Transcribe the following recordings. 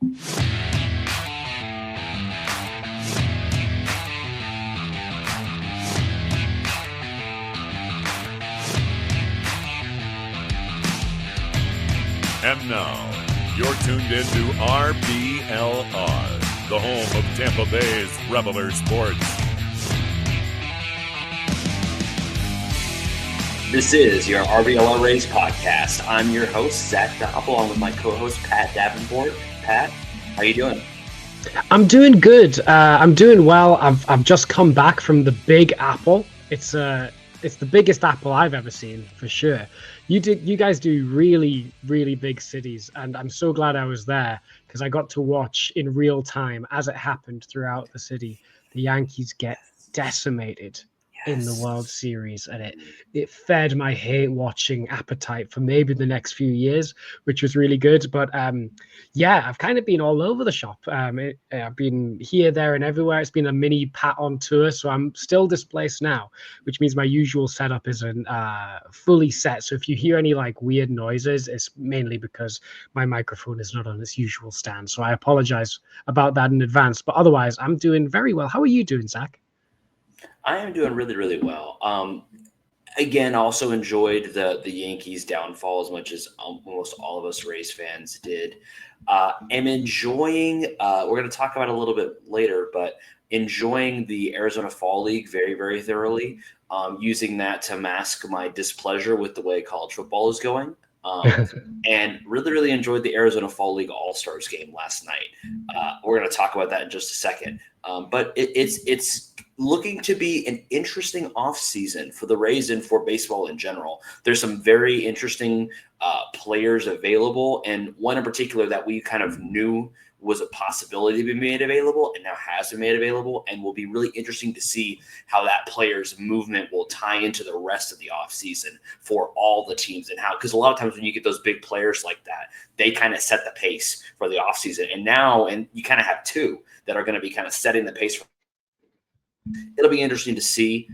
And now, you're tuned into RBLR, the home of Tampa Bay's RBLR Sports. This is your RBLR Race podcast. I'm your host, Zach Doppel, along with my co-host, Pat Davenport. Pat, how you doing? I'm doing good. I'm doing well. I've just come back from the Big Apple. It's the biggest apple I've ever seen, for sure. You guys do really, really big cities, and I'm so glad I was there because I got to watch in real time as it happened throughout the city. The Yankees get decimated in the World Series, and it fed my hate watching appetite for maybe the next few years, which was really good. But I've kind of been all over the shop. I've been here, there, and everywhere. It's been a mini Pat on tour, so I'm still displaced now, which means my usual setup isn't fully set. So if you hear any like weird noises, it's mainly because my microphone is not on its usual stand. So I apologize about that in advance. But otherwise, I'm doing very well. How are you doing, Zach? I am doing really, really well. Again, also enjoyed the Yankees downfall as much as almost all of us Rays fans did. Am enjoying, we're going to talk about it a little bit later, but enjoying the Arizona Fall League very, very thoroughly, using that to mask my displeasure with the way college football is going. And really, really enjoyed the Arizona Fall League All-Stars game last night. We're going to talk about that in just a second. But it's looking to be an interesting offseason for the Rays and for baseball in general. There's some very interesting players available, and one in particular that we kind of knew was a possibility to be made available and now has been made available, and will be really interesting to see how that player's movement will tie into the rest of the offseason for all the teams, and how, because a lot of times when you get those big players like that, they kind of set the pace for the offseason. And you kind of have two that are going to be kind of setting the pace. It'll be interesting to see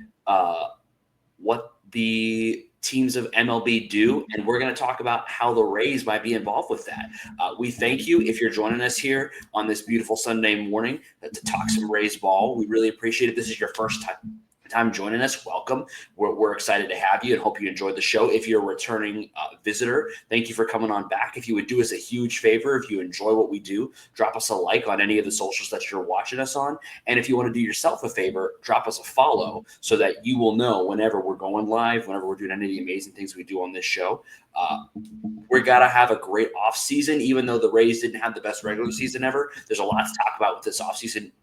what the teams of MLB do, and we're going to talk about how the Rays might be involved with that. We thank you if you're joining us here on this beautiful Sunday morning to talk some Rays ball. We really appreciate it. This is your first time joining us. Welcome. We're excited to have you and hope you enjoyed the show. If you're a returning visitor, thank you for coming on back. If you would do us a huge favor, if you enjoy what we do, drop us a like on any of the socials that you're watching us on. And if you want to do yourself a favor, drop us a follow so that you will know whenever we're going live, whenever we're doing any of the amazing things we do on this show. We're got to have a great off season, even though the Rays didn't have the best regular season ever. There's a lot to talk about with this off season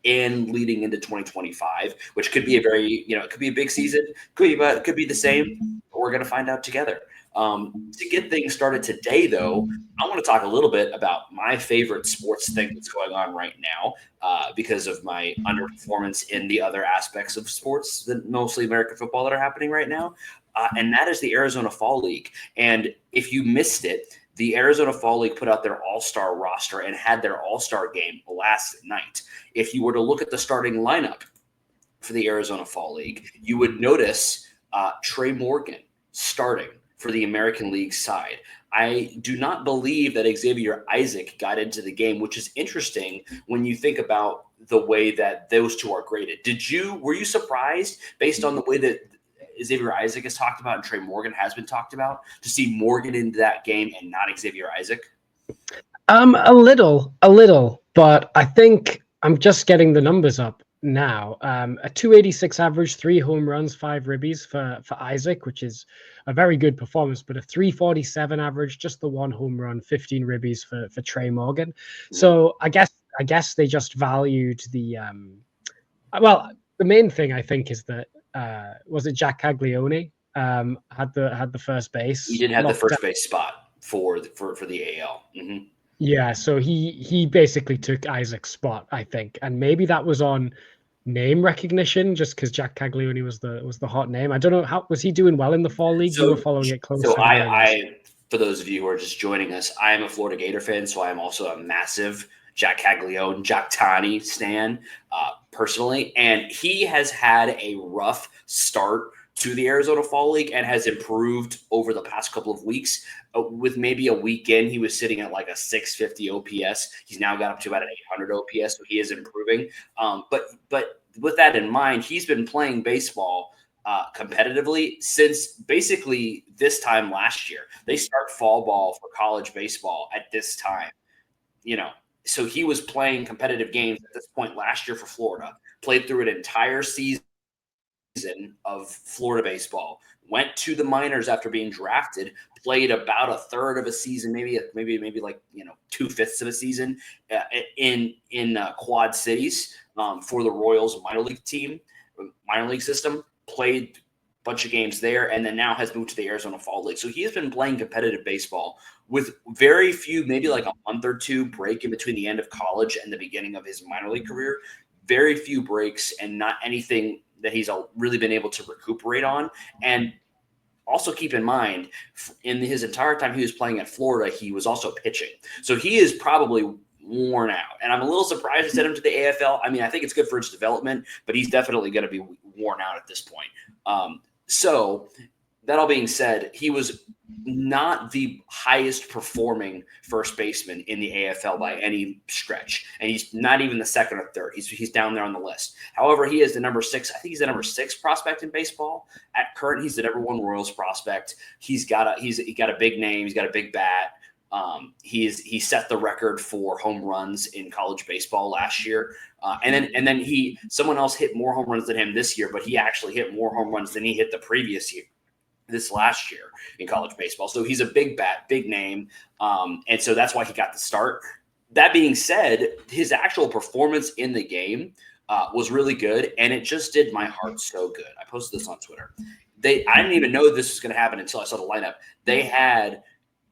and leading into 2025, which could be it could be a big season, could be the same. But we're going to find out together. To get things started today, though, I want to talk a little bit about my favorite sports thing that's going on right now, because of my underperformance in the other aspects of sports, mostly American football, that are happening right now. And that is the Arizona Fall League. And if you missed it, the Arizona Fall League put out their all-star roster and had their all-star game last night. If you were to look at the starting lineup for the Arizona Fall League, you would notice Trey Morgan starting for the American League side. I do not believe that Xavier Isaac got into the game, which is interesting when you think about the way that those two are graded. Were you surprised based on the way that Xavier Isaac is talked about and Trey Morgan has been talked about, to see Morgan into that game and not Xavier Isaac? A little, but I think I'm just getting the numbers up now. A 286 average, 3 home runs, 5 ribbies for Isaac, which is a very good performance, but a 347 average, just the 1 home run, 15 ribbies for Trey Morgan. So I guess they just valued the the main thing I think is that was it Jack Caglione had the first base. He did have the first base spot for the AL. Mm-hmm. Yeah, so he basically took Isaac's spot, I think, and maybe that was on name recognition, just because Jack Caglione was the hot name. I don't know, how was he doing well in the fall league? You were following it closely. So I for those of you who are just joining us, I am a Florida Gator fan, so I am also a massive Jack Caglione, Jack Tani stan personally, and he has had a rough start to the Arizona Fall League and has improved over the past couple of weeks. With maybe a week in, he was sitting at like a 650 OPS. He's now got up to about an 800 OPS, so he is improving. But with that in mind, he's been playing baseball competitively since basically this time last year. They start fall ball for college baseball at this time, So he was playing competitive games at this point last year for Florida, played through an entire season of Florida baseball, went to the minors after being drafted, played about a third of a season, maybe like 2/5 of a season in Quad Cities for the Royals minor league system, played a bunch of games there, and then now has moved to the Arizona Fall League. So he has been playing competitive baseball with very few, maybe like a month or two break in between the end of college and the beginning of his minor league career. Very few breaks and not anything that he's really been able to recuperate on. And also keep in mind, in his entire time he was playing at Florida, he was also pitching. So he is probably worn out. And I'm a little surprised to send him to the AFL. I mean, I think it's good for his development, but he's definitely going to be worn out at this point. So that all being said, he was not the highest performing first baseman in the AFL by any stretch. And he's not even the second or third. He's down there on the list. However, he is the number 6. I think he's the number 6 prospect in baseball. At current, he's the number 1 Royals prospect. He got a big name. He's got a big bat. He set the record for home runs in college baseball last year. And then someone else hit more home runs than him this year, but he actually hit more home runs than he hit the previous year, this last year in college baseball. So he's a big bat, big name. And so that's why he got the start. That being said, his actual performance in the game was really good. And it just did my heart so good. I posted this on Twitter. I didn't even know this was going to happen until I saw the lineup. They had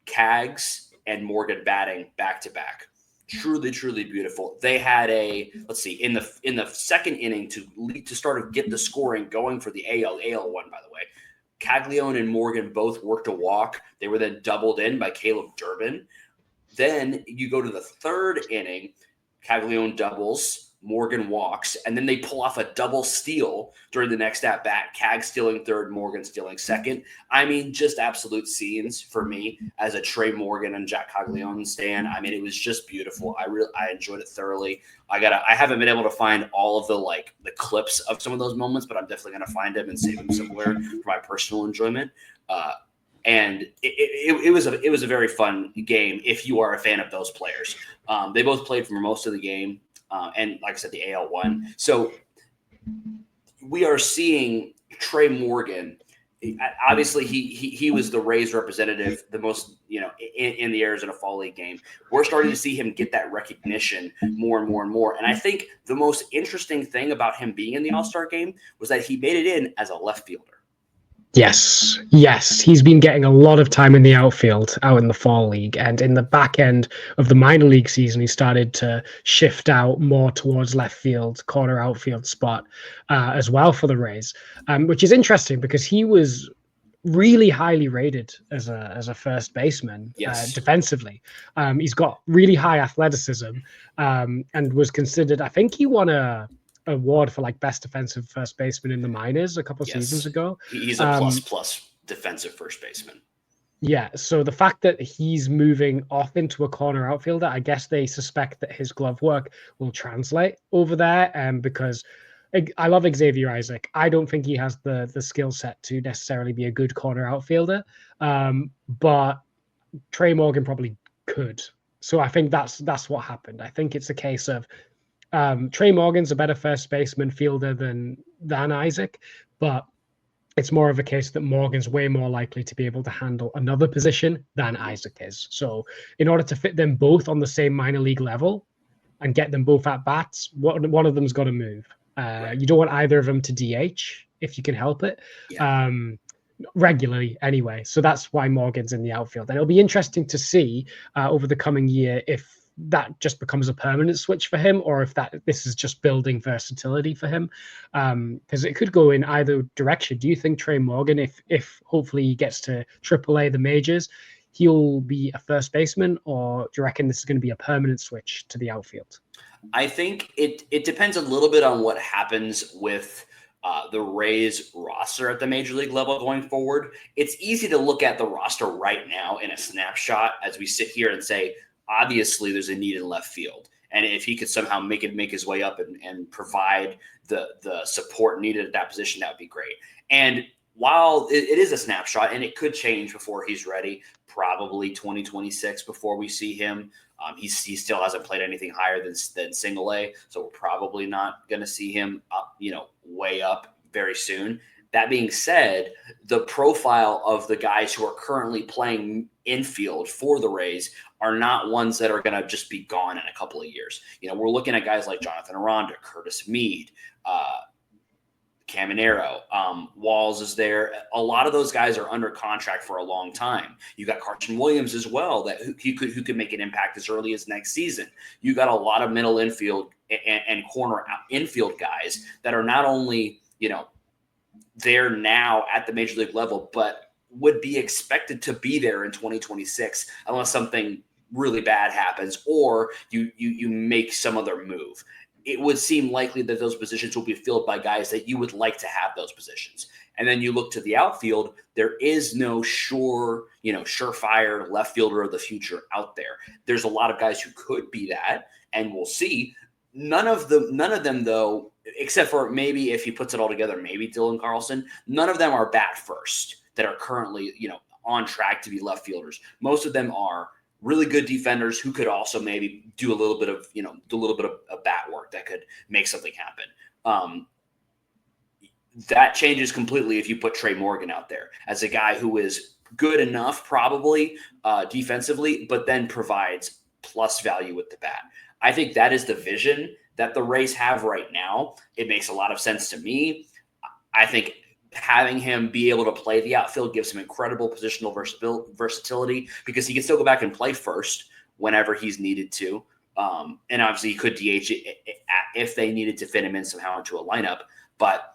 Cags and Morgan batting back to back. Truly, truly beautiful. They had in the second inning to start to get the scoring going for the AL one, by the way. Caglione and Morgan both worked a walk. They were then doubled in by Caleb Durbin. Then you go to the third inning, Caglione doubles, Morgan walks, and then they pull off a double steal during the next at-bat. Cag stealing third, Morgan stealing second. I mean, just absolute scenes for me as a Trey Morgan and Jack Caglione stan. I mean, it was just beautiful. I enjoyed it thoroughly. I haven't been able to find all of the clips of some of those moments, but I'm definitely going to find them and save them somewhere for my personal enjoyment. And it was a very fun game if you are a fan of those players. They both played for most of the game. And like I said, the AL won. So we are seeing Trey Morgan. Obviously, he was the Rays representative the most, in the Arizona Fall League game. We're starting to see him get that recognition more and more and more. And I think the most interesting thing about him being in the All-Star game was that he made it in as a left fielder. Yes. He's been getting a lot of time in the outfield out in the Fall League. And in the back end of the minor league season, he started to shift out more towards left field, corner outfield spot as well for the Rays, which is interesting because he was really highly rated as a first baseman. Yes. Defensively. He's got really high athleticism and was considered, I think he won a award for best defensive first baseman in the minors a couple of seasons ago. He's a plus defensive first baseman. Yeah, so the fact that he's moving off into a corner outfielder, I guess they suspect that his glove work will translate over there, because I love Xavier Isaac. I don't think he has the skill set to necessarily be a good corner outfielder, but Trey Morgan probably could. So I think that's what happened. I think it's a case of Trey Morgan's a better first baseman fielder than Isaac, but it's more of a case that Morgan's way more likely to be able to handle another position than Isaac is. So in order to fit them both on the same minor league level and get them both at bats, one of them's got to move. You don't want either of them to DH if you can help it. Yeah. Regularly anyway. So that's why Morgan's in the outfield. And it'll be interesting to see over the coming year if that just becomes a permanent switch for him, or if this is just building versatility for him, because it could go in either direction. Do you think Trey Morgan, if hopefully he gets to AAA, the majors, he'll be a first baseman, or do you reckon this is going to be a permanent switch to the outfield? I think it depends a little bit on what happens with the Rays roster at the major league level going forward, it's easy to look at the roster right now in a snapshot as we sit here and say, obviously there's a need in left field. And if he could somehow make his way up and provide the support needed at that position, that would be great. And while it is a snapshot and it could change before he's ready, probably 2026 before we see him. He still hasn't played anything higher than single A, so we're probably not going to see him up, way up very soon. That being said, the profile of the guys who are currently playing infield for the Rays are not ones that are going to just be gone in a couple of years. We're looking at guys like Jonathan Aranda, Curtis Mead, Caminero, Walls is there. A lot of those guys are under contract for a long time. You got Carson Williams as well, who could make an impact as early as next season. You got a lot of middle infield and corner infield guys that are not only there now at the major league level, but would be expected to be there in 2026 unless something really bad happens or you make some other move. It would seem likely that those positions will be filled by guys that you would like to have those positions. And then you look to the outfield, there is no surefire left fielder of the future out there. There's a lot of guys who could be that, and we'll see. None of them, though, except for maybe if he puts it all together, maybe Dylan Carlson, none of them are bat first that are currently, on track to be left fielders. Most of them are really good defenders who could also maybe do a little bit of bat work that could make something happen. That changes completely if you put Trey Morgan out there as a guy who is good enough, probably defensively, but then provides plus value with the bat. I think that is the vision that the Rays have right now. It makes a lot of sense to me. I think having him be able to play the outfield gives him incredible positional versatility because he can still go back and play first whenever he's needed to. And obviously he could DH if they needed to fit him in somehow into a lineup. But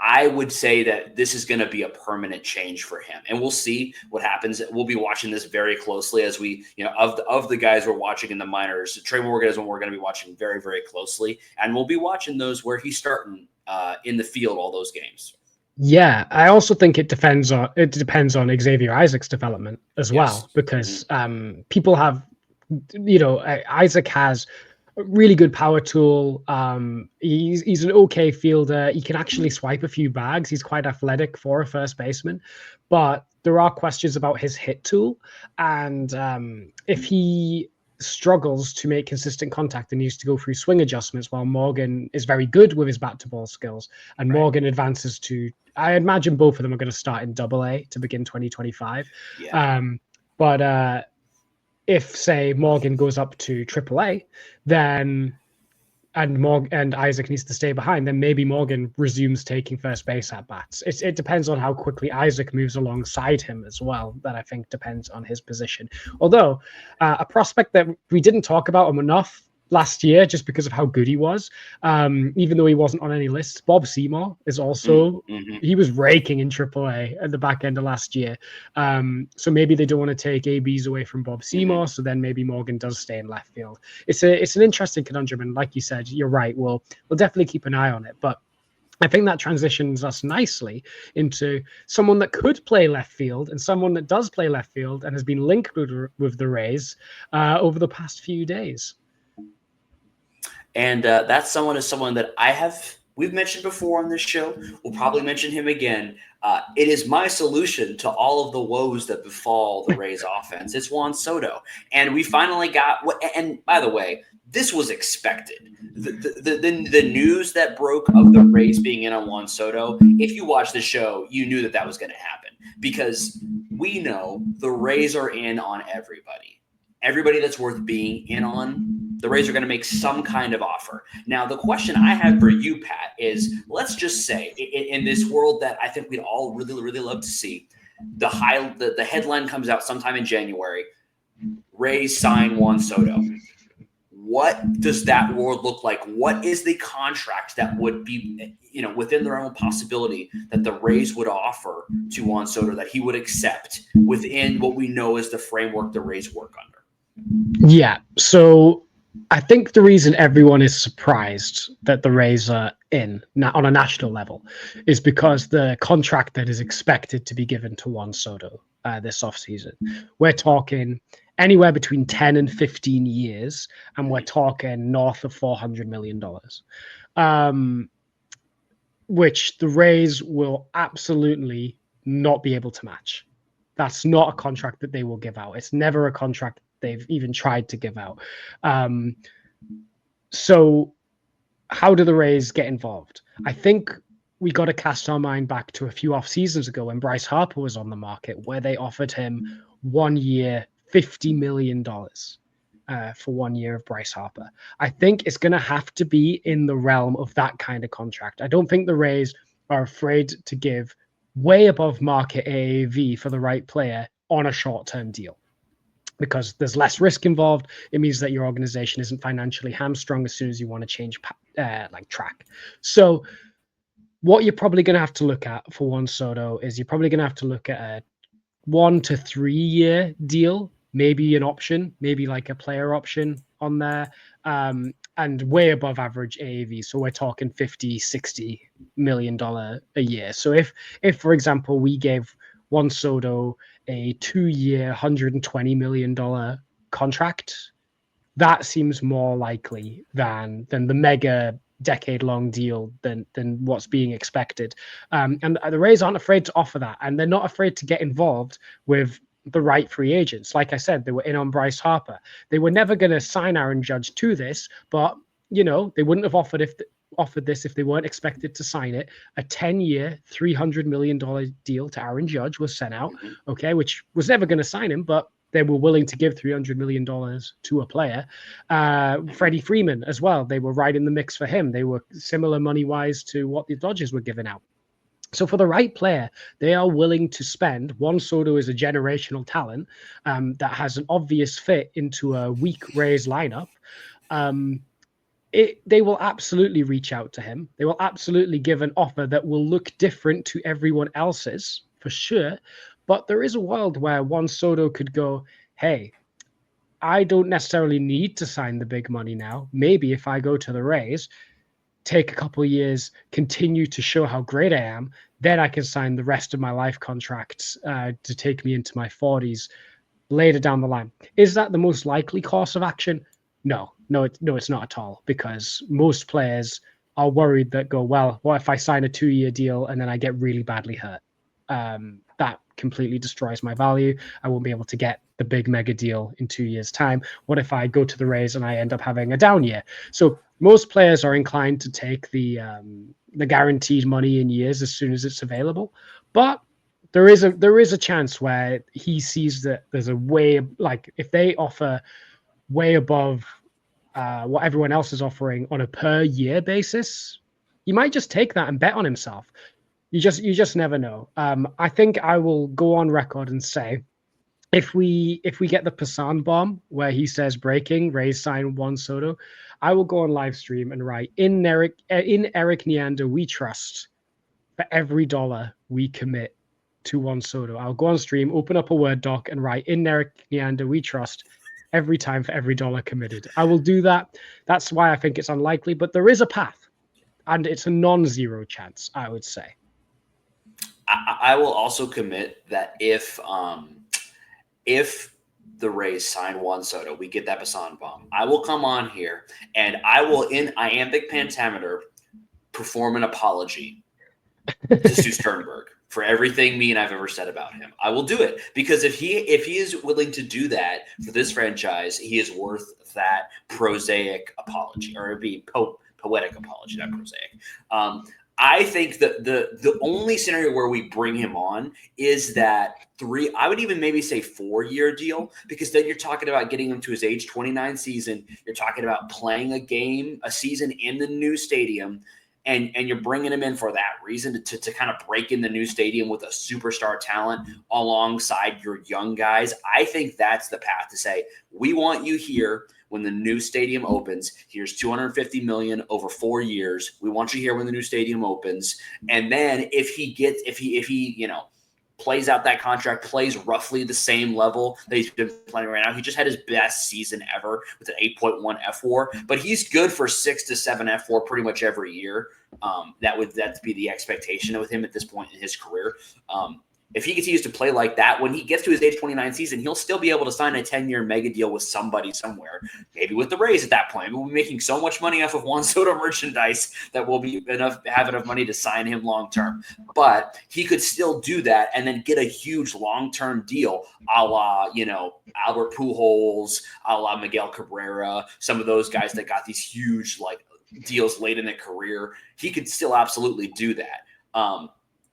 I would say that this is going to be a permanent change for him. And we'll see what happens. We'll be watching this very closely as we, of the guys we're watching in the minors, Trey Morgan is one we're going to be watching very, very closely. And we'll be watching those where he's starting in the field all those games. Yeah, I also think it depends on Xavier Isaac's development as well, because people have, Isaac has a really good power tool. He's an okay fielder. He can actually swipe a few bags. He's quite athletic for a first baseman, but there are questions about his hit tool, and if he struggles to make consistent contact and needs to go through swing adjustments while Morgan is very good with his bat to ball skills, and Morgan advances to, I imagine both of them are going to start in AA to begin 2025. But if say Morgan goes up to AAA, then and Isaac needs to stay behind, then maybe Morgan resumes taking first base at bats. It depends on how quickly Isaac moves alongside him as well. That I think depends on his position. Although a prospect that we didn't talk about him enough last year, just because of how good he was, even though he wasn't on any lists, Bob Seymour is also, he was raking in AAA at the back end of last year. So maybe they don't want to take ABs away from Bob Seymour, so then maybe Morgan does stay in left field. It's an interesting conundrum, and like you said, you're right, we'll definitely keep an eye on it, but I think that transitions us nicely into someone that could play left field and someone that does play left field and has been linked with the Rays over the past few days. And that someone is someone that we've mentioned before on this show. We'll probably mention him again. It is my solution to all of the woes that befall the Rays offense. It's Juan Soto. And we finally got, and by the way, this was expected. The news that broke of the Rays being in on Juan Soto, if you watch the show, you knew that was going to happen because we know the Rays are in on everybody. Everybody that's worth being in on, the Rays are going to make some kind of offer. Now, the question I have for you, Pat, is let's just say in this world that I think we'd all really, really love to see, the headline comes out sometime in January, Rays sign Juan Soto. What does that world look like? What is the contract that would be, within their own possibility that the Rays would offer to Juan Soto that he would accept within what we know is the framework the Rays work under? Yeah. So I think the reason everyone is surprised that the Rays are in on a national level is because the contract that is expected to be given to Juan Soto this offseason, we're talking anywhere between 10 and 15 years, and we're talking north of $400 million, which the Rays will absolutely not be able to match. That's not a contract that they will give out. It's never a contract they've even tried to give out. So how do the Rays get involved? I think we got to cast our mind back to a few off seasons ago when Bryce Harper was on the market, where they offered him 1 year, $50 million for 1 year of Bryce Harper. I think it's going to have to be in the realm of that kind of contract. I don't think the Rays are afraid to give way above market AAV for the right player on a short-term deal, because there's less risk involved. It means that your organization isn't financially hamstrung as soon as you want to change track. So what you're probably going to have to look at for Juan Soto is you're probably going to have to look at a 1 to 3 year deal, maybe an option, maybe like a player option on there, and way above average AAV. So we're talking $50-60 million a year. So if for example, we gave Juan Soto a 2 year, $120 million contract, that seems more likely than the mega decade-long deal than what's being expected. And the Rays aren't afraid to offer that, and they're not afraid to get involved with the right free agents. Like I said, they were in on Bryce Harper. They were never going to sign Aaron Judge to this, but they wouldn't have offered this if they weren't expected to sign it. A 10-year, $300 million deal to Aaron Judge was sent out, okay, which was never going to sign him, but they were willing to give $300 million to a player. Freddie Freeman as well. They were right in the mix for him. They were similar money-wise to what the Dodgers were giving out. So for the right player, they are willing to spend. Juan Soto is a generational talent that has an obvious fit into a weak Rays lineup. They will absolutely reach out to him. They will absolutely give an offer that will look different to everyone else's, for sure. But there is a world where Juan Soto could go, hey, I don't necessarily need to sign the big money now. Maybe if I go to the Rays, take a couple of years, continue to show how great I am, then I can sign the rest of my life contracts to take me into my 40s later down the line. Is that the most likely course of action? No, it's not at all, because most players are worried that go, well, what if I sign a 2-year deal and then I get really badly hurt? That completely destroys my value. I won't be able to get the big mega deal in 2 years' time. What if I go to the Rays and I end up having a down year? So most players are inclined to take the guaranteed money in years as soon as it's available. But there is a chance where he sees that there's a way, like if they offer way above what everyone else is offering on a per year basis, he might just take that and bet on himself. You just never know. I think I will go on record and say, if we get the Passan bomb where he says breaking, Rays sign Juan Soto, I will go on live stream and write in Eric Neander we trust for every dollar we commit to Juan Soto. I'll go on stream, open up a Word doc, and write in Eric Neander we trust every time for every dollar committed. I will do that. That's why I think it's unlikely, but there is a path, and it's a non-zero chance, I would say. I will also commit that if the Rays sign Juan Soto, we get that Passan bomb, I will come on here and I will, in iambic pentameter, perform an apology to Stu Sternberg for everything me and I've ever said about him. I will do it, because if he is willing to do that for this franchise, he is worth that prosaic apology, or it'd be poetic apology, not prosaic. I think that the only scenario where we bring him on is that I would even maybe say 4-year deal, because then you're talking about getting him to his age 29 season. You're talking about playing a season in the new stadium, and you're bringing him in for that reason, to kind of break in the new stadium with a superstar talent alongside your young guys. I think that's the path to say, we want you here when the new stadium opens. Here's $250 million over 4 years. We want you here when the new stadium opens. And then if he plays out that contract, plays roughly the same level that he's been playing right now. He just had his best season ever with an 8.1 F4, but he's good for 6 to 7 F4 pretty much every year. That'd be the expectation with him at this point in his career. If he continues to play like that, when he gets to his age 29 season, he'll still be able to sign a 10-year mega deal with somebody somewhere, maybe with the Rays at that point. We'll be making so much money off of Juan Soto merchandise that we'll have enough money to sign him long-term. But he could still do that and then get a huge long-term deal a la, Albert Pujols, a la Miguel Cabrera, some of those guys that got these huge deals late in their career. He could still absolutely do that.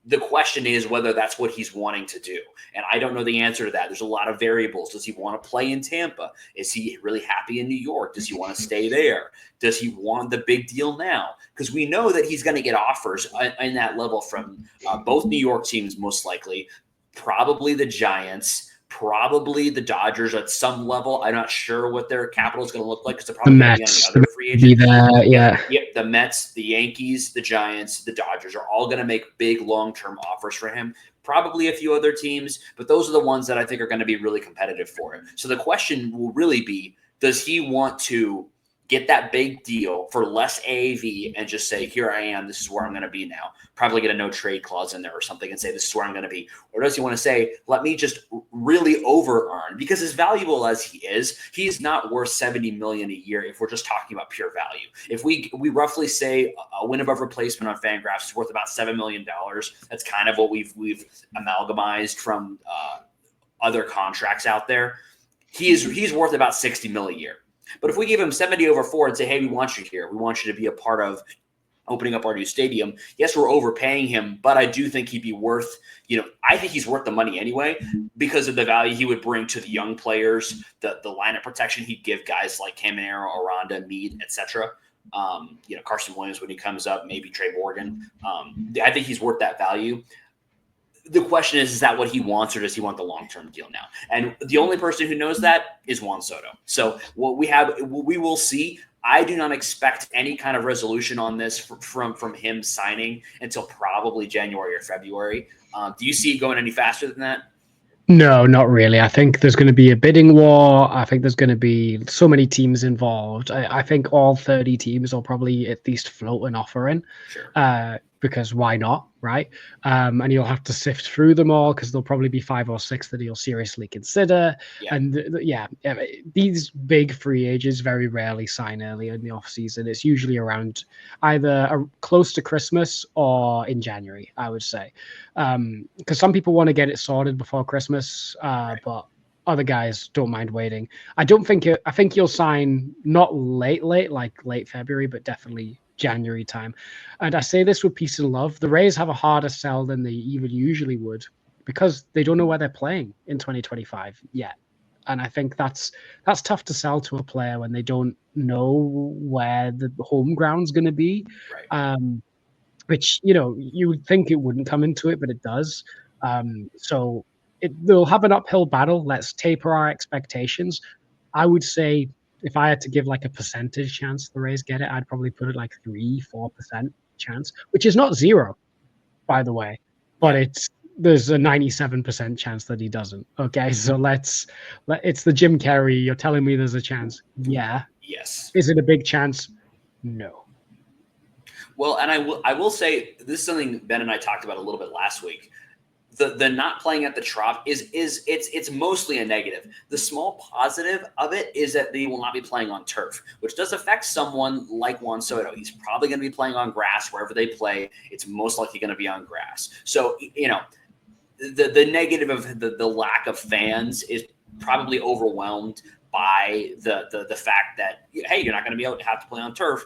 The question is whether that's what he's wanting to do. And I don't know the answer to that. There's a lot of variables. Does he want to play in Tampa? Is he really happy in New York? Does he want to stay there? Does he want the big deal now? Because we know that he's going to get offers in that level from both New York teams, most likely, probably the Giants, probably the Dodgers at some level. I'm not sure what their capital is going to look like because they're probably going to be on the other free agent. Yeah, the Mets, the Yankees, the Giants, the Dodgers are all going to make big long-term offers for him. Probably a few other teams, but those are the ones that I think are going to be really competitive for him. So the question will really be, does he want to get that big deal for less AAV and just say, here I am, this is where I'm going to be now. Probably get a no trade clause in there or something and say, this is where I'm going to be. Or does he want to say, let me just really over earn? Because as valuable as he is, he's not worth $70 million a year if we're just talking about pure value. If we roughly say a win above replacement on Fangraphs is worth about $7 million, that's kind of what we've amalgamized from other contracts out there. He's worth about $60 million a year. But if we give him 70 over 4 and say, hey, we want you here, we want you to be a part of opening up our new stadium, yes, we're overpaying him, but I do think he'd be worth, I think he's worth the money anyway because of the value he would bring to the young players, the lineup protection he'd give guys like Caminero, Aranda, Meade, etc. Carson Williams when he comes up, maybe Trey Morgan. I think he's worth that value. The question is that what he wants, or does he want the long-term deal now? And the only person who knows that is Juan Soto. So what we will see. I do not expect any kind of resolution on this from him signing until probably January or February. Do you see it going any faster than that? No, not really. I think there's going to be a bidding war. I think there's going to be so many teams involved. I think all 30 teams will probably at least float an offer in. Sure. Because why not, right? And you'll have to sift through them all because there'll probably be 5 or 6 that you'll seriously consider. Yeah. And these big free agents very rarely sign early in the off season. It's usually around either close to Christmas or in January, I would say, because some people want to get it sorted before Christmas, but other guys don't mind waiting. I think you'll sign not late like late February, but definitely January time. And I say this with peace and love. The Rays have a harder sell than they even usually would because they don't know where they're playing in 2025 yet. And I think that's tough to sell to a player when they don't know where the home ground's going to be. Right. Which, you would think it wouldn't come into it, but it does. So they'll have an uphill battle. Let's taper our expectations. I would say if I had to give like a percentage chance the Rays get it, I'd probably put it like 3-4% chance, which is not 0, by the way, but there's a 97% chance that he doesn't. Okay, so it's the Jim Carrey. You're telling me there's a chance? Yeah. Yes. Is it a big chance? No. Well, and I will say this is something Ben and I talked about a little bit last week. The not playing at the Trop it's mostly a negative. The small positive of it is that they will not be playing on turf, which does affect someone like Juan Soto. He's probably going to be playing on grass wherever they play. It's most likely going to be on grass. So the negative of the lack of fans is probably overwhelmed by the fact that hey, you're not going to be able to have to play on turf,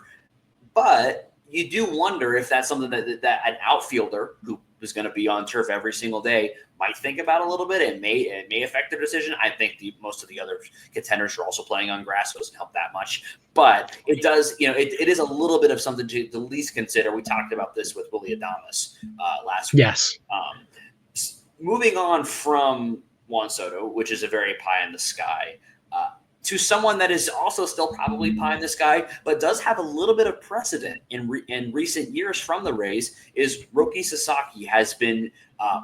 but you do wonder if that's something that an outfielder who is going to be on turf every single day might think about a little bit. It may affect their decision. I think most of the other contenders are also playing on grass, so it doesn't help that much. But it does, it is a little bit of something to at least consider. We talked about this with Willy Adames last week. Yes. Moving on from Juan Soto, which is a very pie in the sky. to someone that is also still probably pie in the sky, but does have a little bit of precedent in recent years from the Rays, is Roki Sasaki has been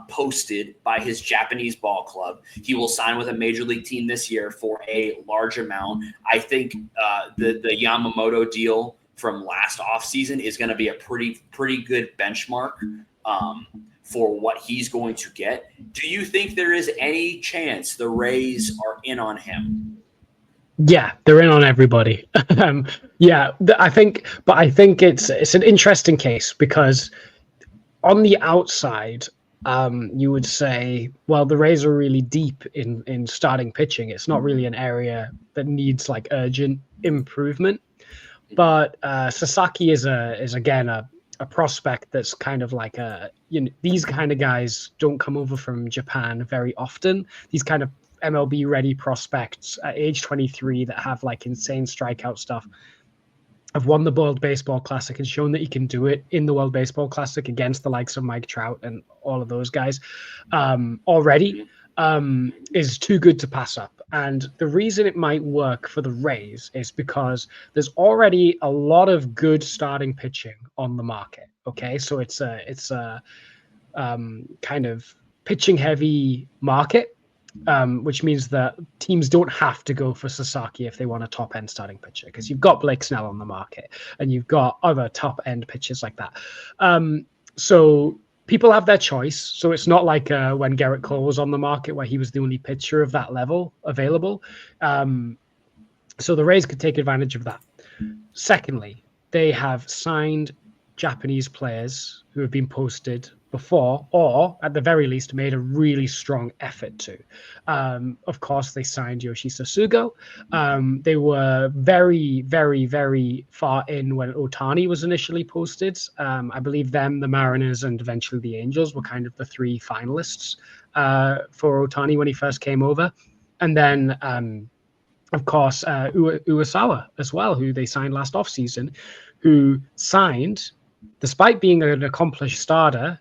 posted by his Japanese ball club. He will sign with a major league team this year for a large amount. I think the Yamamoto deal from last offseason is going to be a pretty good benchmark for what he's going to get. Do you think there is any chance the Rays are in on him? Yeah, they're in on everybody. I think it's an interesting case because on the outside, you would say, well, the Rays are really deep in starting pitching. It's not really an area that needs like urgent improvement. But Sasaki is again a prospect that's kind of like these kind of guys don't come over from Japan very often. These kind of MLB ready prospects at age 23 that have like insane strikeout stuff. I've won the World Baseball Classic and shown that he can do it in the World Baseball Classic against the likes of Mike Trout and all of those guys already is too good to pass up. And the reason it might work for the Rays is because there's already a lot of good starting pitching on the market. Okay, so it's a kind of pitching heavy market. Which means that teams don't have to go for Sasaki if they want a top-end starting pitcher, because you've got Blake Snell on the market and you've got other top-end pitchers like that. So people have their choice. So it's not like when Garrett Cole was on the market where he was the only pitcher of that level available. So the Rays could take advantage of that. Secondly, they have signed Japanese players who have been posted before, or at the very least made a really strong effort to. Of course, they signed Yoshisa Sugo. They were very, very, very far in when Ohtani was initially posted. I believe them, the Mariners, and eventually the Angels were kind of the three finalists for Ohtani when he first came over. And then, of course, Uesawa as well, who they signed last offseason, who signed, despite being an accomplished starter,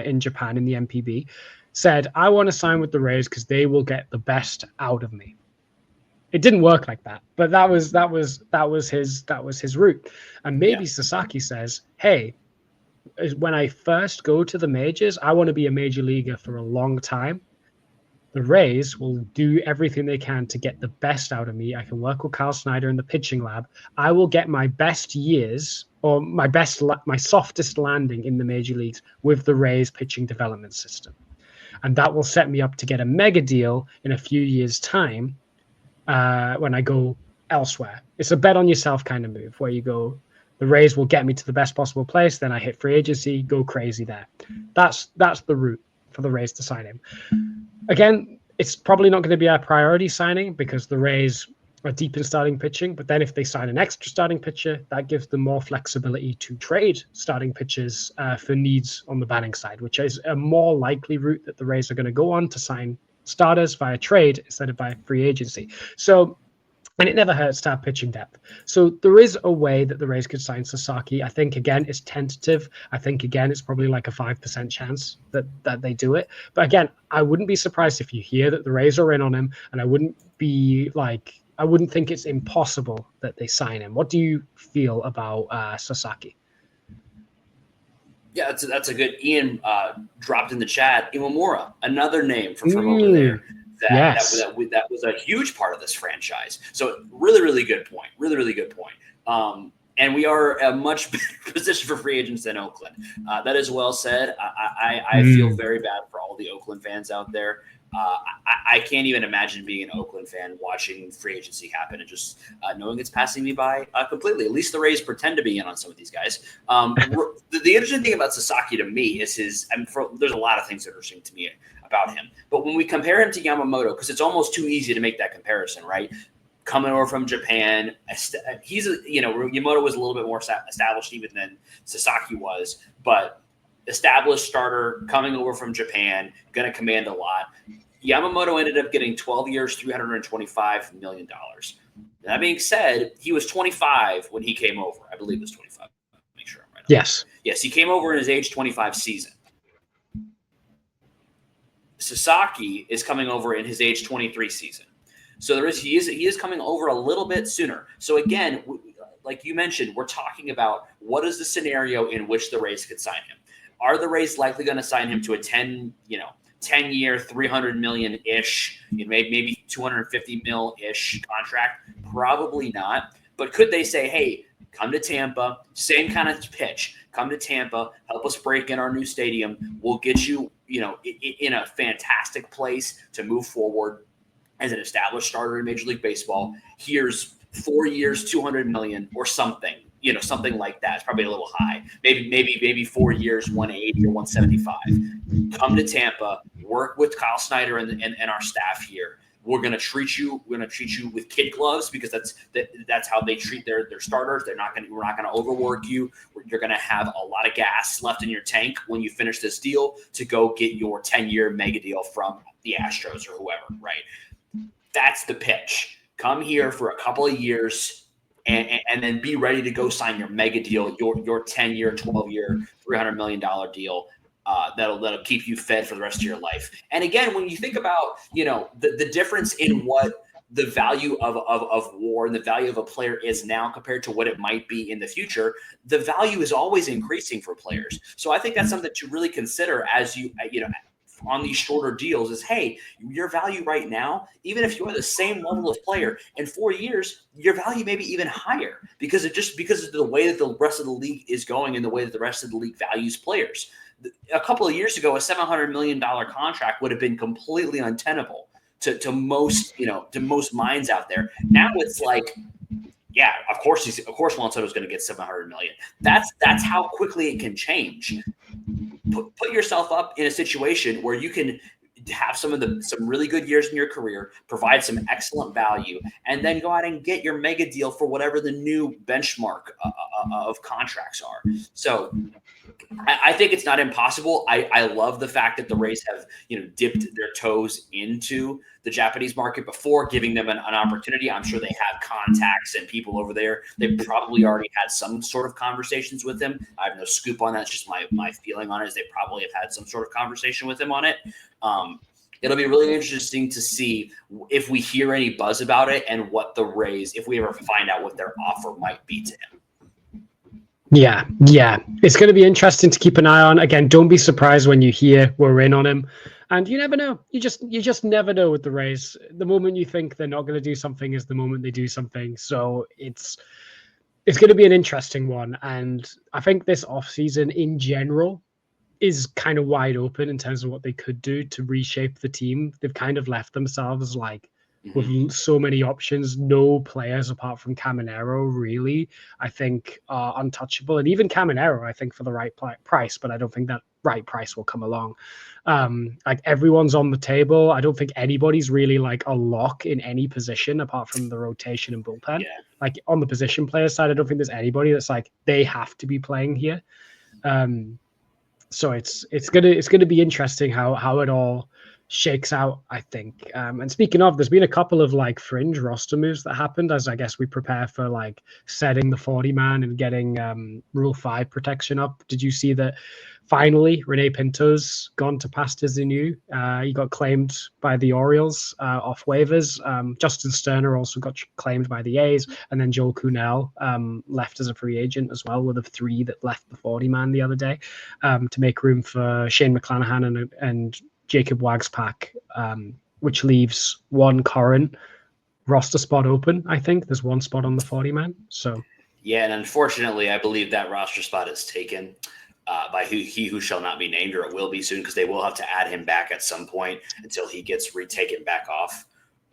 in Japan in the MPB, said, I want to sign with the Rays because they will get the best out of me. It didn't work like that, but that was his route. And maybe Sasaki says, hey, when I first go to the majors, I want to be a major leaguer for a long time. The Rays will do everything they can to get the best out of me. I can work with Kyle Snyder in the pitching lab. I will get my best years or my softest landing in the major leagues with the Rays pitching development system. And that will set me up to get a mega deal in a few years' time when I go elsewhere. It's a bet on yourself kind of move where you go, the Rays will get me to the best possible place. Then I hit free agency, go crazy there. That's the route for the Rays to sign him. Again, it's probably not going to be our priority signing because the Rays are deep in starting pitching. But then if they sign an extra starting pitcher, that gives them more flexibility to trade starting pitchers for needs on the batting side, which is a more likely route that the Rays are going to go on to sign starters via trade instead of by free agency. So, and it never hurts to have pitching depth. So there is a way that the Rays could sign Sasaki. I think, again, it's tentative. I think, again, it's probably like a 5% chance that they do it. But again, I wouldn't be surprised if you hear that the Rays are in on him, and I wouldn't think it's impossible that they sign him. What do you feel about Sasaki? Yeah, that's a good. Ian dropped in the chat. Iwamura, another name from over there. That was a huge part of this franchise. So really, really good point. Really, really good point. And we are a much better position for free agents than Oakland. That is well said. I feel very bad for all the Oakland fans out there. I can't even imagine being an Oakland fan watching free agency happen and just knowing it's passing me by completely. At least the Rays pretend to be in on some of these guys. The interesting thing about Sasaki to me is there's a lot of things that are interesting to me about him. But when we compare him to Yamamoto, because it's almost too easy to make that comparison, right? Coming over from Japan, Yamamoto was a little bit more established even than Sasaki was, but established starter coming over from Japan, going to command a lot. Yamamoto ended up getting 12 years, $325 million. That being said, he was 25 when he came over. I believe it was 25. Make sure I'm right. Yes. Yes, he came over in his age 25 season. Sasaki is coming over in his age 23 season. So he is coming over a little bit sooner. So again, like you mentioned, we're talking about what is the scenario in which the Rays could sign him. Are the Rays likely going to sign him to a 10-year, $300 million-ish, maybe $250 million-ish contract? Probably not. But could they say, hey, come to Tampa, same kind of pitch. Come to Tampa, help us break in our new stadium. We'll get you, in a fantastic place to move forward as an established starter in Major League Baseball. Here's 4 years, $200 million or something. Something like that. It's probably a little high. Maybe 4 years, 180 or 175. Come to Tampa, work with Kyle Snyder and our staff here. We're gonna treat you with kid gloves because that's how they treat their starters. We're not gonna overwork you. You're gonna have a lot of gas left in your tank when you finish this deal to go get your 10-year mega deal from the Astros or whoever. Right? That's the pitch. Come here for a couple of years and then be ready to go sign your mega deal, your 10-year, 12-year, $300 million deal. That'll keep you fed for the rest of your life. And again, when you think about the difference in what the value of WAR and the value of a player is now compared to what it might be in the future, the value is always increasing for players. So I think that's something to really consider as you on these shorter deals is, hey, your value right now, even if you're the same level of player, in 4 years, your value may be even higher because of the way that the rest of the league is going and the way that the rest of the league values players. A couple of years ago, a $700 million contract would have been completely untenable to most minds out there. Now it's like, yeah, of course Juan Soto is going to get $700 million. That's how quickly it can change. Put yourself up in a situation where you can have some really good years in your career, provide some excellent value, and then go out and get your mega deal for whatever the new benchmark of contracts are. So I think it's not impossible. I love the fact that the Rays have dipped their toes into the Japanese market before, giving them an opportunity. I'm sure they have contacts and people over there. They probably already had some sort of conversations with him. I have no scoop on that. It's just my feeling on it is they probably have had some sort of conversation with him on it. It'll be really interesting to see if we hear any buzz about it and what the Rays, if we ever find out what their offer might be to him. Yeah. It's going to be interesting to keep an eye on. Again, don't be surprised when you hear we're in on him. And you never know. You just never know with the Rays. The moment you think they're not going to do something is the moment they do something. So it's going to be an interesting one. And I think this offseason in general is kind of wide open in terms of what they could do to reshape the team. They've kind of left themselves with so many options, no players apart from Caminero really, I think, are untouchable. And even Caminero, I think, for the right price, but I don't think that right price will come along. Everyone's on the table. I don't think anybody's really a lock in any position apart from the rotation and bullpen. Yeah. On the position player side, I don't think there's anybody that's they have to be playing here. So it's gonna be interesting how it all shakes out, I think. And speaking of, there's been a couple of fringe roster moves that happened as I guess we prepare for setting the 40-man and getting Rule 5 protection up. Did you see that finally Rene Pinto's gone to pastures anew? He got claimed by the Orioles off waivers. Justin Sterner also got claimed by the A's, and then Joel Kuhnel left as a free agent as well, with the 3 that left the 40-man the other day to make room for Shane McClanahan and Jacob Wagspack, which leaves one current roster spot open. I think there's one spot on the 40-man. So yeah, and unfortunately, I believe that roster spot is taken by he who shall not be named, or it will be soon, because they will have to add him back at some point until he gets retaken back off.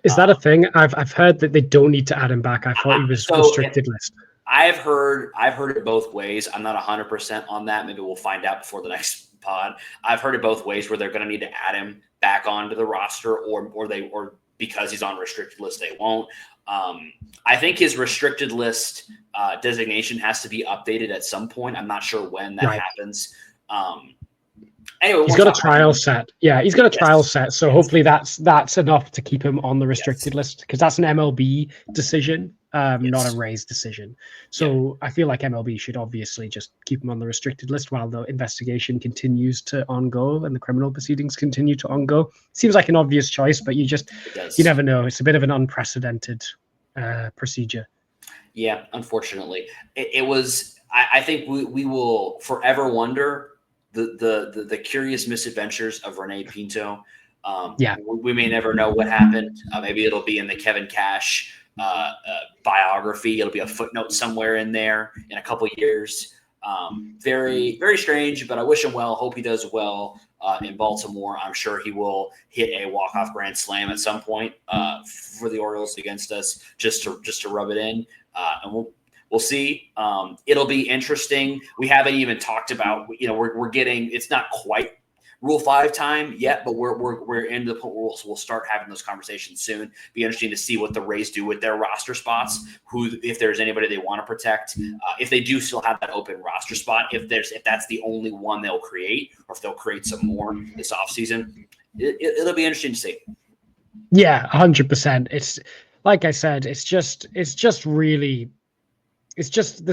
Is that a thing? I've heard that they don't need to add him back. I thought he was restricted list. I've heard it both ways. I'm not 100% on that. Maybe we'll find out before the next pod. I've heard it both ways, where they're going to need to add him back onto the roster, or because he's on restricted list, they won't. I think his restricted list designation has to be updated at some point. I'm not sure when that happens. Anyway, he's got a trial set. Yeah, he's got a trial set. So hopefully that's enough to keep him on the restricted list, because that's an MLB decision, not a Rays decision. So I feel like MLB should obviously just keep him on the restricted list while the investigation continues to ongo and the criminal proceedings continue to ongo. Seems like an obvious choice, but you never know. It's a bit of an unprecedented procedure. Yeah, unfortunately, it was. I think we will forever wonder the curious misadventures of Renee Pinto. We may never know what happened. Maybe it'll be in the Kevin Cash biography. It'll be a footnote somewhere in there in a couple years. Very, very strange, but I wish him well. Hope he does well in Baltimore. I'm sure he will hit a walk-off grand slam at some point for the Orioles against us, just to rub it in. And we'll see. It'll be interesting. We haven't even talked about, we're getting, it's not quite Rule 5 time yet, but we're into the point where we'll start having those conversations soon. Be interesting to see what the Rays do with their roster spots, if there's anybody they want to protect, if they do still have that open roster spot, if that's the only one they'll create, or if they'll create some more this offseason. It'll be interesting to see. Yeah, 100%. It's like I said, it's just there's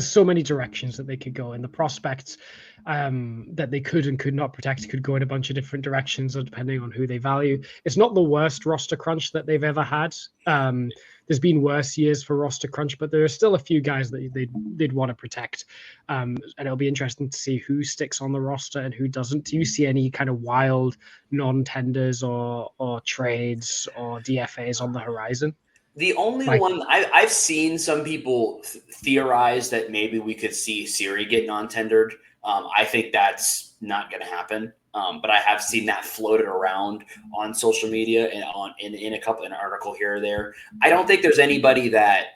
so many directions that they could go, and the prospects that they could and could not protect could go in a bunch of different directions depending on who they value. It's not the worst roster crunch that they've ever had. There's been worse years for roster crunch, but there are still a few guys that they'd want to protect. And it'll be interesting to see who sticks on the roster and who doesn't. Do you see any kind of wild non-tenders or trades or DFAs on the horizon? The only one I've seen some people theorize that maybe we could see Siri get non-tendered. I think that's not going to happen. But I have seen that floated around on social media and in an article here or there. I don't think there's anybody that,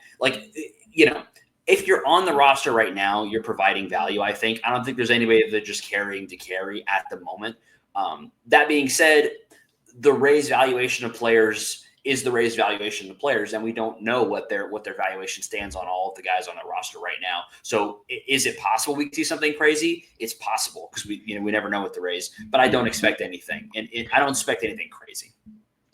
if you're on the roster right now, you're providing value. I don't think there's anybody that they're just carrying to carry at the moment. That being said, the Rays valuation of players is the Rays valuation of players, and we don't know what their valuation stands on all of the guys on the roster right now. So is it possible we could see something crazy? It's possible, because we never know with the Rays, but I don't expect anything, and I don't expect anything crazy.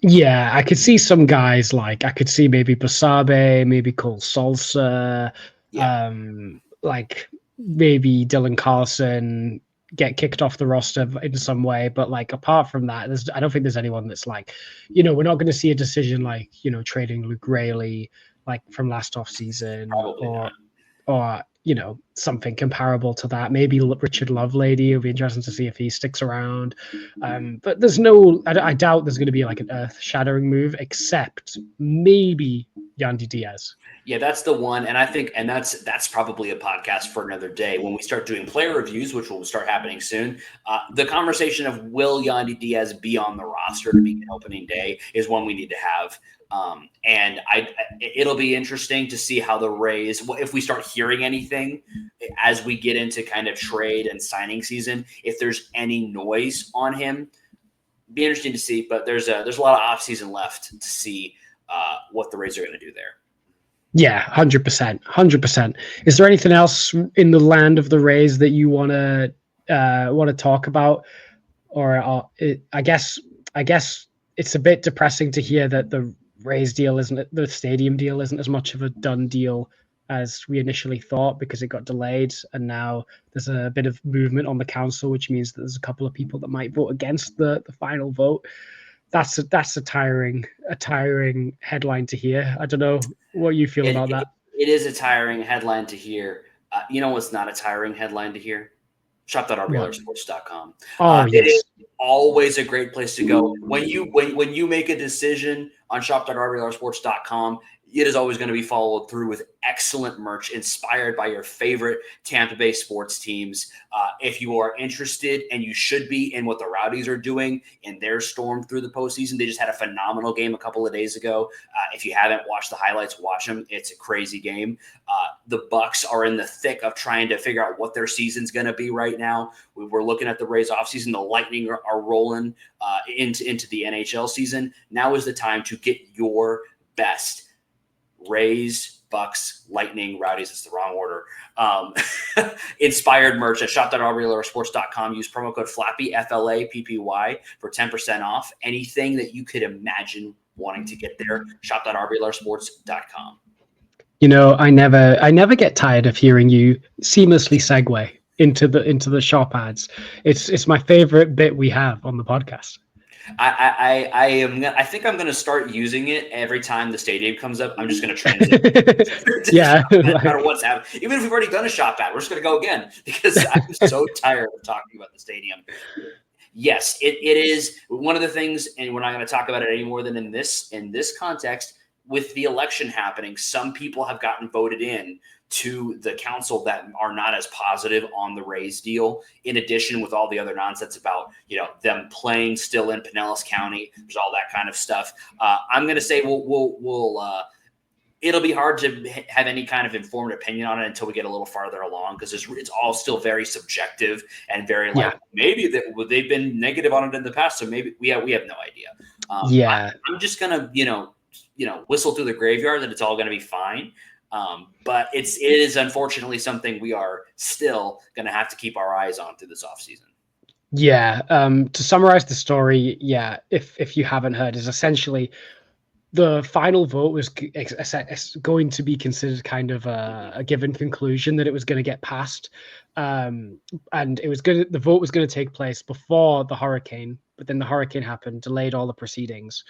Yeah, I could see some guys I could see maybe Basabe, maybe Cole Salsa, maybe Dylan Carlson get kicked off the roster in some way, but apart from that, I don't think there's anyone that's we're not going to see a decision trading Luke Raley from last off season, or something comparable to that. Maybe Richard Lovelady. It'll be interesting to see if he sticks around. But there's I doubt there's going to be an earth-shattering move, except maybe Yandy Diaz. Yeah, that's the one, and I think, and that's probably a podcast for another day when we start doing player reviews, which will start happening soon. The conversation of will Yandy Diaz be on the roster to begin opening day is one we need to have. And it'll be interesting to see how the Rays, if we start hearing anything as we get into kind of trade and signing season, if there's any noise on him, be interesting to see. But there's a lot of off season left to see what the Rays are going to do there. Yeah, 100%. Is there anything else in the land of the Rays that you want to talk about? Or I guess it's a bit depressing to hear that the Rays deal the stadium deal isn't as much of a done deal as we initially thought, because it got delayed, and now there's a bit of movement on the council, which means that there's a couple of people that might vote against the final vote. That's a tiring headline to hear. I don't know what you feel about that. It is a tiring headline to hear. You know what's not a tiring headline to hear? Shop.RBLRsports.com. Yes. It is always a great place to go. When you make a decision on shop.RBLRsports.com, it is always going to be followed through with excellent merch inspired by your favorite Tampa Bay sports teams. If you are interested, and you should be, in what the Rowdies are doing in their storm through the postseason, they just had a phenomenal game a couple of days ago. If you haven't watched the highlights, watch them. It's a crazy game. The Bucks are in the thick of trying to figure out what their season's going to be right now. We're looking at the Rays offseason. The Lightning are rolling into the NHL season. Now is the time to get your best Rays Bucks, Lightning, Rowdies, it's the wrong order, inspired merch at shop.rblrsports.com. Use promo code FLAPPY, FLAPPY, for 10% off anything that you could imagine wanting to get there. Shop.rblrsports.com. You know, I never get tired of hearing you seamlessly segue into the shop ads. It's my favorite bit we have on the podcast. I think I'm going to start using it every time the stadium comes up. I'm just going to transit. Yeah. No matter what's happening. Even if we've already done a shop ad, we're just going to go again because I'm so tired of talking about the stadium. Yes, it is one of the things, and we're not going to talk about it any more than in this context. With the election happening, some people have gotten voted in to the council that are not as positive on the Rays deal. In addition, with all the other nonsense about, them playing still in Pinellas County, there's all that kind of stuff. I'm going to say it'll be hard to have any kind of informed opinion on it until we get a little farther along, because it's all still very subjective and very maybe they've been negative on it in the past, so maybe we have no idea. I'm just gonna whistle through the graveyard that it's all going to be fine. But it is unfortunately something we are still going to have to keep our eyes on through this offseason. Yeah. To summarize the story, if you haven't heard, is essentially the final vote was going to be considered kind of a given conclusion that it was going to get passed. And the vote was going to take place before the hurricane, but then the hurricane happened, delayed all the proceedings.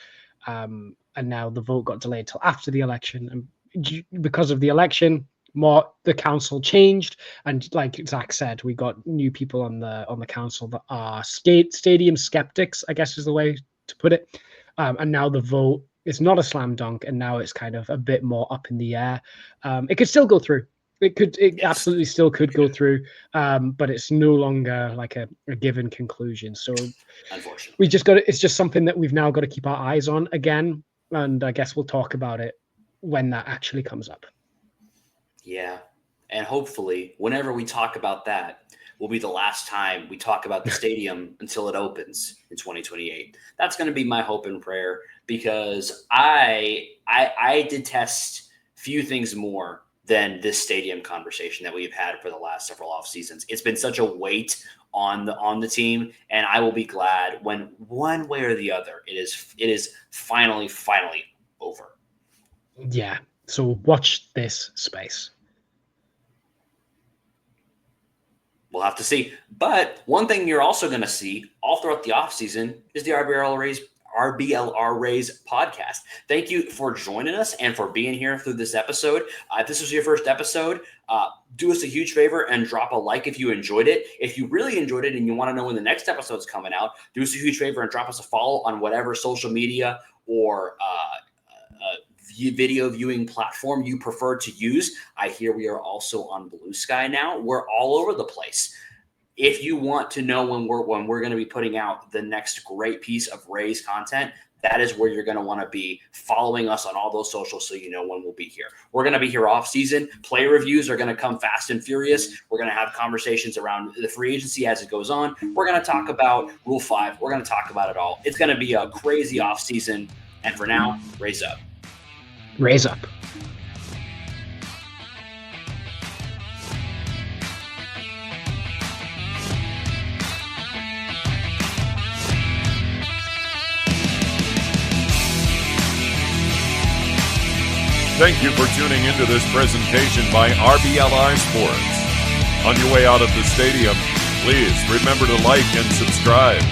And now the vote got delayed till after the election. And because of the election, the council changed. And like Zach said, we got new people on the council that are stadium skeptics, I guess is the way to put it. And now the vote is not a slam dunk, and now it's kind of a bit more up in the air. It could still go through. It absolutely still could go through, but it's no longer like a given conclusion. So unfortunately, it's just something that we've now got to keep our eyes on again. And I guess we'll talk about it when that actually comes up. Yeah. And hopefully whenever we talk about that will be the last time we talk about the stadium until it opens in 2028. That's going to be my hope and prayer, because I detest few things more than this stadium conversation that we've had for the last several off seasons. It's been such a weight on the team, and I will be glad when one way or the other it is finally over. Yeah. So watch this space. We'll have to see. But one thing you're also going to see all throughout the offseason is the RBLR Rays podcast. Thank you for joining us and for being here through this episode. If this was your first episode, do us a huge favor and drop a like if you enjoyed it. If you really enjoyed it and you want to know when the next episode's coming out, do us a huge favor and drop us a follow on whatever social media or video viewing platform you prefer to use. I hear we are also on Blue Sky now. We're all over the place. If you want to know when we're going to be putting out the next great piece of Rays content, that is where you're going to want to be following us on all those socials, so you know when we'll be here. We're going to be here off season. Play reviews are going to come fast and furious. We're going to have conversations around the free agency as it goes on. We're going to talk about Rule 5. We're going to talk about it all. It's going to be a crazy off season. And for now, Rays up. Raise up. Thank you for tuning into this presentation by RBLR Sports. On your way out of the stadium, please remember to like and subscribe.